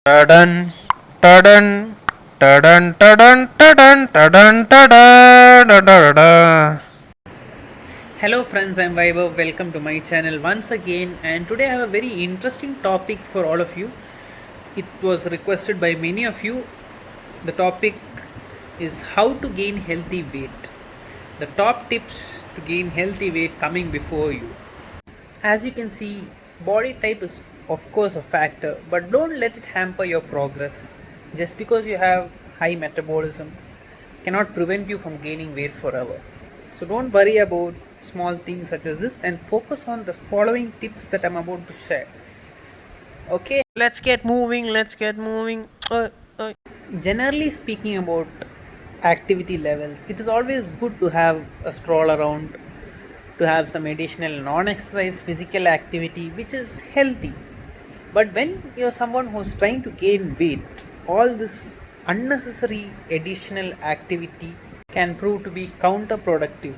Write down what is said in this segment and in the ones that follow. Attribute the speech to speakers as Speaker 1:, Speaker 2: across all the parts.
Speaker 1: Tadan, tadan, tadan, tadan, tadan, tadan, tadan, tadan.
Speaker 2: Hello friends, I'm Vaibhav. Welcome to my channel once again, and today I have a very interesting topic for all of you. It was requested by many of you. The topic is how to gain healthy weight. The top tips to gain healthy weight coming before you. As you can see, body type is of course a factor, but don't let it hamper your progress. Just because you have high metabolism cannot prevent you from gaining weight forever. So don't worry about small things such as this and focus on the following tips that I'm about to share. Okay,
Speaker 1: Let's get moving. Let's get moving.
Speaker 2: generally speaking about activity levels, it is always good to have a stroll around, to have some additional non-exercise physical activity which is healthy. But when you're someone who's trying to gain weight, all this unnecessary additional activity can prove to be counterproductive.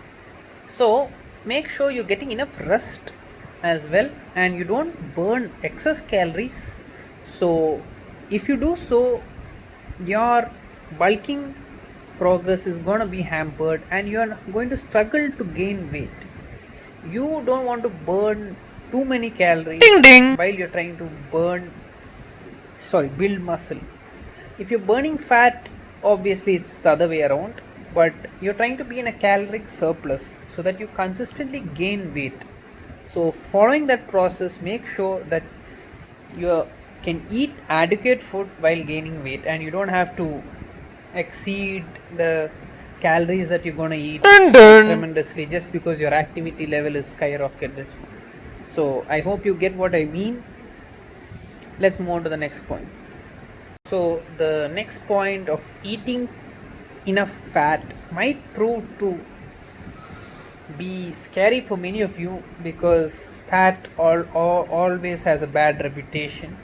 Speaker 2: So make sure you're getting enough rest as well and you don't burn excess calories. So if you do so, your bulking progress is going to be hampered and you are going to struggle to gain weight. You don't want to burn too many
Speaker 1: Ding
Speaker 2: calories
Speaker 1: ding.
Speaker 2: while you're trying to build muscle. If you're burning fat, obviously it's the other way around, but you're trying to be in a caloric surplus so that you consistently gain weight. So following that process, make sure that you can eat adequate food while gaining weight and you don't have to exceed the calories that you're going to eat
Speaker 1: Dun dun.
Speaker 2: tremendously just because your activity level is skyrocketed. So I hope you get what I mean. Let's move on to the next point. So the next point of eating enough fat might prove to be scary for many of you because fat always has a bad reputation.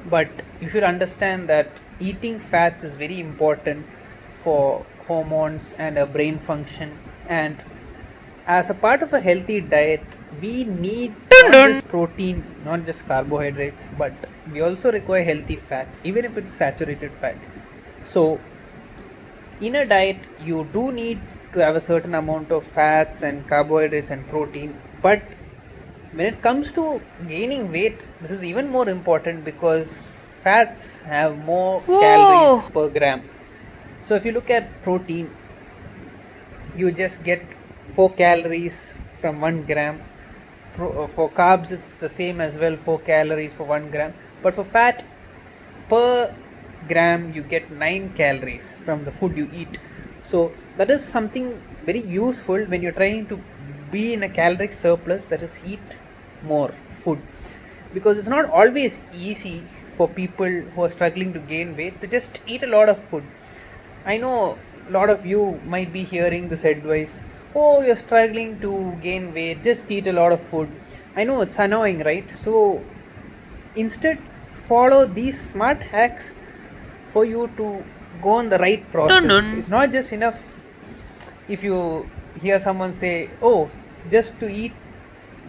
Speaker 2: But you should understand that eating fats is very important for hormones and brain function. And as a part of a healthy diet, we need
Speaker 1: Dun
Speaker 2: not
Speaker 1: dun.
Speaker 2: just protein, not just carbohydrates, but we also require healthy fats, even if it's saturated fat. So in a diet you do need to have a certain amount of fats and carbohydrates and protein, but when it comes to gaining weight, this is even more important because fats have more calories
Speaker 1: Whoa.
Speaker 2: per gram. So if you look at protein, you just get 4 calories from 1 gram. For carbs it's the same as well, 4 calories for 1 gram, but for fat, per gram you get 9 calories from the food you eat. So that is something very useful when you're trying to be in a caloric surplus, that is eat more food, because it's not always easy for people who are struggling to gain weight to just eat a lot of food. I know a lot of you might be hearing this advice, oh, you're struggling to gain weight, just eat a lot of food. I know it's annoying, right? So instead, follow these smart hacks for you to go on the right
Speaker 1: Dun
Speaker 2: process.
Speaker 1: dun.
Speaker 2: It's not just enough if you hear someone say, oh, just to eat,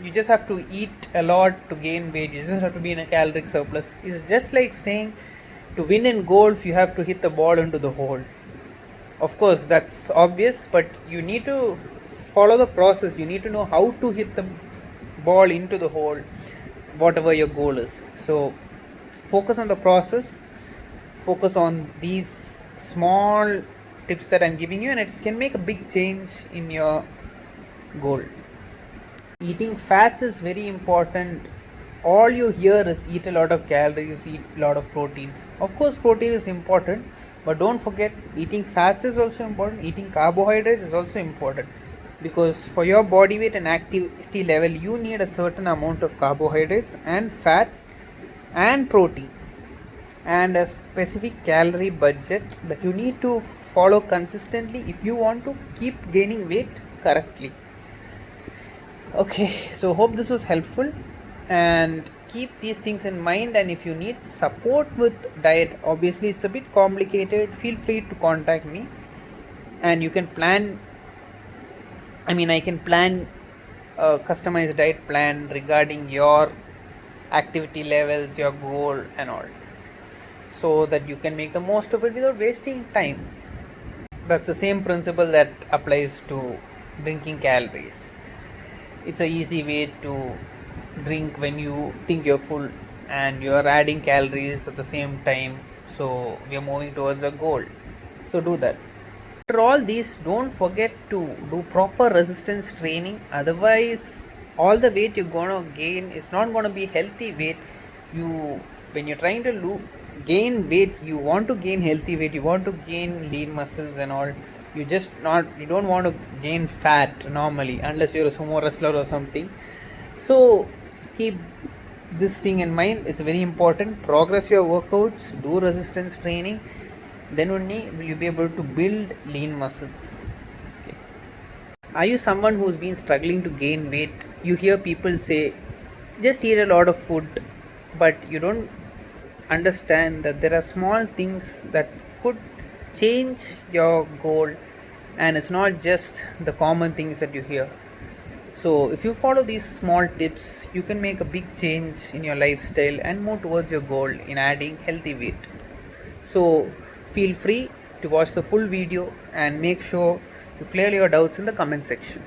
Speaker 2: you just have to eat a lot to gain weight, you just have to be in a caloric surplus. It's just like saying to win in golf, you have to hit the ball into the hole. Of course, that's obvious, but you need to follow the process. You need to know how to hit the ball into the hole, whatever your goal is. So, focus on the process, focus on these small tips that I'm giving you, and it can make a big change in your goal. Eating fats is very important. All you hear is eat a lot of calories, eat a lot of protein. Of course, protein is important, but don't forget eating fats is also important. Eating carbohydrates is also important because for your body weight and activity level, you need a certain amount of carbohydrates and fat and protein and a specific calorie budget that you need to follow consistently if you want to keep gaining weight correctly. Okay, so hope this was helpful and keep these things in mind. And if you need support with diet, obviously it's a bit complicated, feel free to contact me and you can plan. I can plan a customized diet plan regarding your activity levels, your goal, and all. so that you can make the most of it without wasting time. That's the same principle that applies to drinking calories. It's a easy way to drink when you think you're full and you're adding calories at the same time, so we are moving towards a goal. So do that. After all these, don't forget to do proper resistance training. Otherwise, all the weight you're gonna gain is not gonna be healthy weight. You, when you're trying to gain weight, you want to gain healthy weight. You want to gain lean muscles and all. You just not. You don't want to gain fat normally, unless you're a sumo wrestler or something. So keep this thing in mind. It's very important. Progress your workouts. Do resistance training, then only will you be able to build lean muscles. Okay. Are you someone who's been struggling to gain weight? You hear people say just eat a lot of food, but you don't understand that there are small things that could change your goal, and it's not just the common things that you hear. So if you follow these small tips, you can make a big change in your lifestyle and move towards your goal in adding healthy weight. So feel free to watch the full video and make sure you clear your doubts in the comment section.